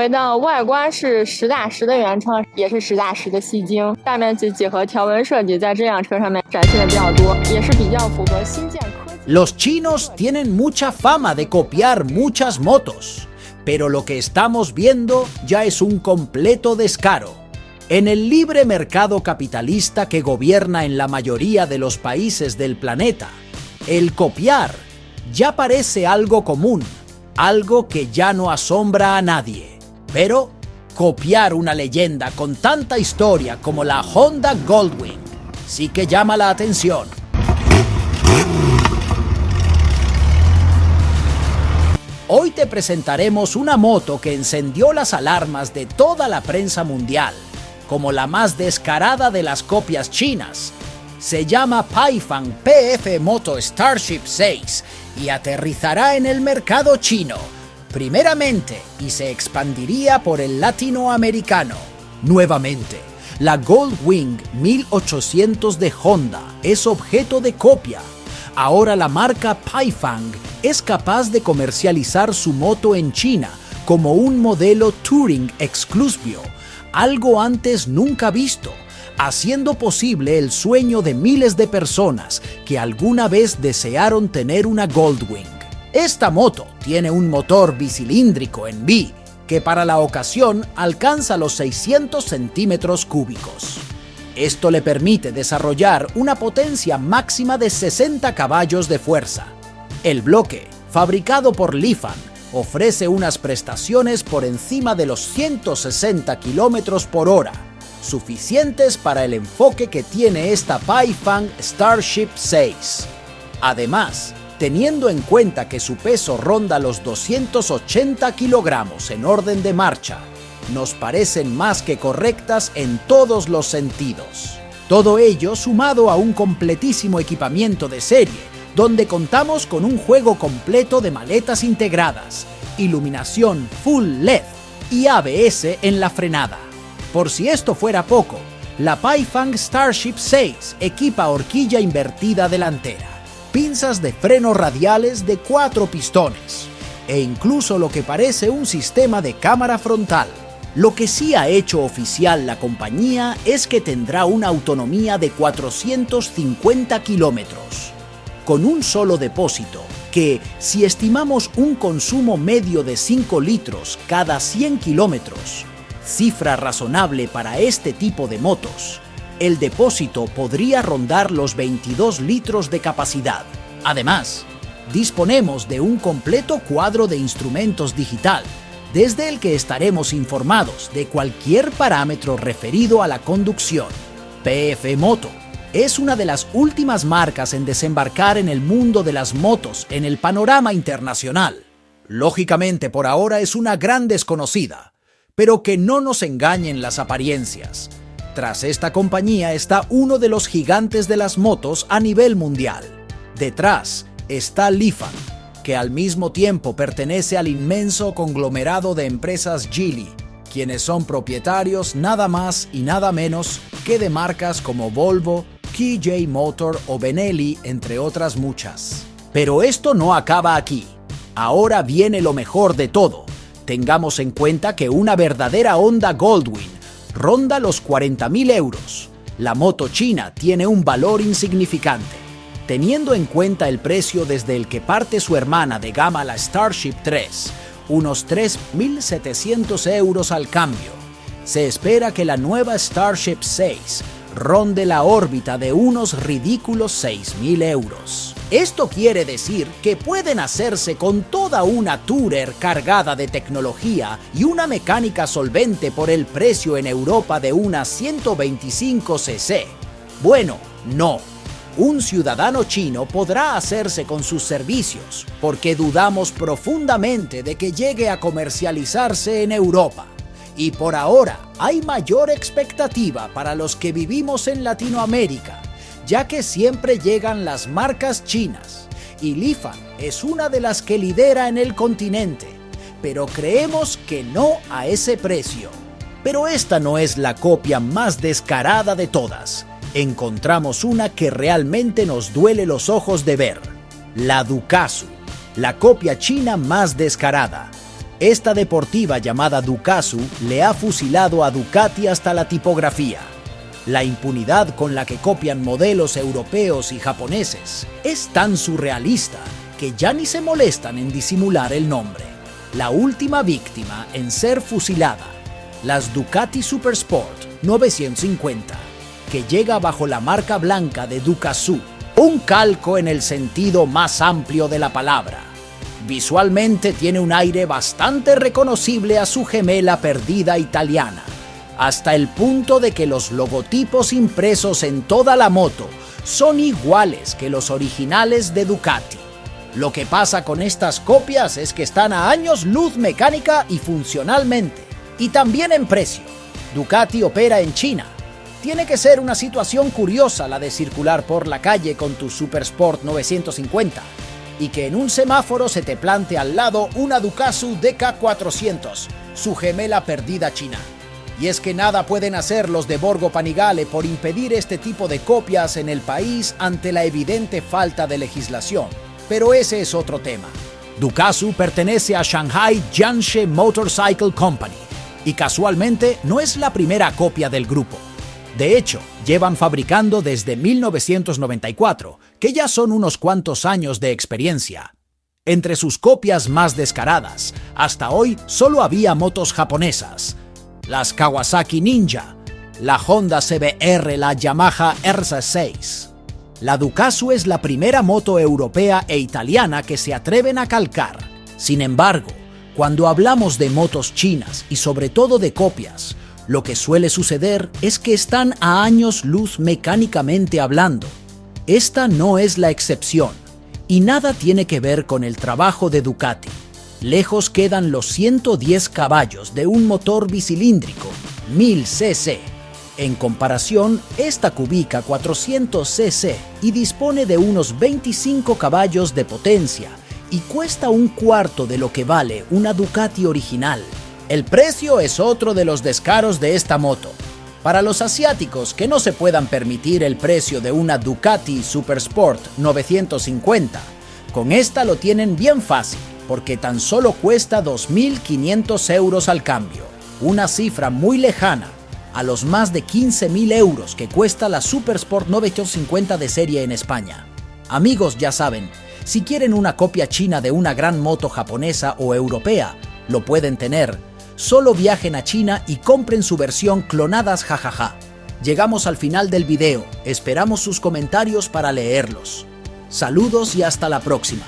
回的外观是实打实的原创，也是实打实的吸睛，大面积几何条纹设计在这辆车上面展现的比较多，也是比较符合新建科技。Los chinos tienen mucha fama de copiar muchas motos, pero lo que estamos viendo ya es un completo descaro. En el libre mercado capitalista que gobierna en la mayoría de los países del planeta, el copiar ya parece algo común, algo que ya no asombra a nadie. Pero copiar una leyenda con tanta historia como la Honda Goldwing sí que llama la atención. Hoy te presentaremos una moto que encendió las alarmas de toda la prensa mundial, como la más descarada de las copias chinas. Se llama Paifang PF Moto Starship 6 y aterrizará en el mercado chino, primeramente, y se expandiría por el latinoamericano. Nuevamente, la Goldwing 1800 de Honda es objeto de copia. Ahora la marca Paifang es capaz de comercializar su moto en China como un modelo Touring exclusivo, algo antes nunca visto, haciendo posible el sueño de miles de personas que alguna vez desearon tener una Goldwing. Esta moto tiene un motor bicilíndrico en B que para la ocasión alcanza los 600 centímetros cúbicos. Esto le permite desarrollar una potencia máxima de 60 caballos de fuerza. El bloque, fabricado por Lifan, ofrece unas prestaciones por encima de los 160 km por hora, suficientes para el enfoque que tiene esta Paifang Starship 6. Además, teniendo en cuenta que su peso ronda los 280 kilogramos en orden de marcha, nos parecen más que correctas en todos los sentidos. Todo ello sumado a un completísimo equipamiento de serie, donde contamos con un juego completo de maletas integradas, iluminación Full LED y ABS en la frenada. Por si esto fuera poco, la Paifang Starship 6 equipa horquilla invertida delantera, pinzas de freno radiales de 4 pistones e incluso lo que parece un sistema de cámara frontal. Lo que sí ha hecho oficial la compañía es que tendrá una autonomía de 450 kilómetros, con un solo depósito, que si estimamos un consumo medio de 5 litros cada 100 kilómetros, cifra razonable para este tipo de motos, el depósito podría rondar los 22 litros de capacidad. Además, disponemos de un completo cuadro de instrumentos digital, desde el que estaremos informados de cualquier parámetro referido a la conducción. PF Moto es una de las últimas marcas en desembarcar en el mundo de las motos en el panorama internacional. Lógicamente, por ahora es una gran desconocida, pero que no nos engañen las apariencias. Tras esta compañía está uno de los gigantes de las motos a nivel mundial. Detrás está Lifan, que al mismo tiempo pertenece al inmenso conglomerado de empresas Geely, quienes son propietarios nada más y nada menos que de marcas como Volvo, KJ Motor o Benelli, entre otras muchas. Pero esto no acaba aquí. Ahora viene lo mejor de todo. Tengamos en cuenta que una verdadera Honda Goldwing ronda los 40.000 euros. La moto china tiene un valor insignificante, teniendo en cuenta el precio desde el que parte su hermana de gama, la Starship 3, unos 3.700 euros al cambio. Se espera que la nueva Starship 6 ronde la órbita de unos ridículos 6.000 euros. Esto quiere decir que pueden hacerse con toda una Tourer cargada de tecnología y una mecánica solvente por el precio en Europa de una 125 cc. Bueno, no. Un ciudadano chino podrá hacerse con sus servicios, porque dudamos profundamente de que llegue a comercializarse en Europa. Y por ahora hay mayor expectativa para los que vivimos en Latinoamérica, ya que siempre llegan las marcas chinas, y Lifan es una de las que lidera en el continente, pero creemos que no a ese precio. Pero esta no es la copia más descarada de todas. Encontramos una que realmente nos duele los ojos de ver: la Ducasu, la copia china más descarada. Esta deportiva llamada Ducasu le ha fusilado a Ducati hasta la tipografía. La impunidad con la que copian modelos europeos y japoneses es tan surrealista que ya ni se molestan en disimular el nombre. La última víctima en ser fusilada, las Ducati Supersport 950, que llega bajo la marca blanca de Ducasu, un calco en el sentido más amplio de la palabra. Visualmente tiene un aire bastante reconocible a su gemela perdida italiana, hasta el punto de que los logotipos impresos en toda la moto son iguales que los originales de Ducati. Lo que pasa con estas copias es que están a años luz mecánica y funcionalmente, y también en precio. Ducati opera en China. Tiene que ser una situación curiosa la de circular por la calle con tu Supersport 950 y que en un semáforo se te plante al lado una Ducasu DK400, su gemela perdida china. Y es que nada pueden hacer los de Borgo Panigale por impedir este tipo de copias en el país ante la evidente falta de legislación. Pero ese es otro tema. Ducasu pertenece a Shanghai Jiangxi Motorcycle Company y casualmente no es la primera copia del grupo. De hecho, llevan fabricando desde 1994, que ya son unos cuantos años de experiencia. Entre sus copias más descaradas, hasta hoy solo había motos japonesas. Las Kawasaki Ninja, la Honda CBR, la Yamaha RC6. La Ducasu es la primera moto europea e italiana que se atreven a calcar. Sin embargo, cuando hablamos de motos chinas y sobre todo de copias, lo que suele suceder es que están a años luz mecánicamente hablando. Esta no es la excepción, y nada tiene que ver con el trabajo de Ducati. Lejos quedan los 110 caballos de un motor bicilíndrico, 1000 cc. En comparación, esta cubica 400 cc y dispone de unos 25 caballos de potencia y cuesta un cuarto de lo que vale una Ducati original. El precio es otro de los descaros de esta moto. Para los asiáticos que no se puedan permitir el precio de una Ducati Supersport 950, con esta lo tienen bien fácil, porque tan solo cuesta 2.500 euros al cambio, una cifra muy lejana a los más de 15.000 euros que cuesta la Supersport 950 de serie en España. Amigos, ya saben, si quieren una copia china de una gran moto japonesa o europea, lo pueden tener. Solo viajen a China y compren su versión clonadas jajaja. Llegamos al final del video, esperamos sus comentarios para leerlos. Saludos y hasta la próxima.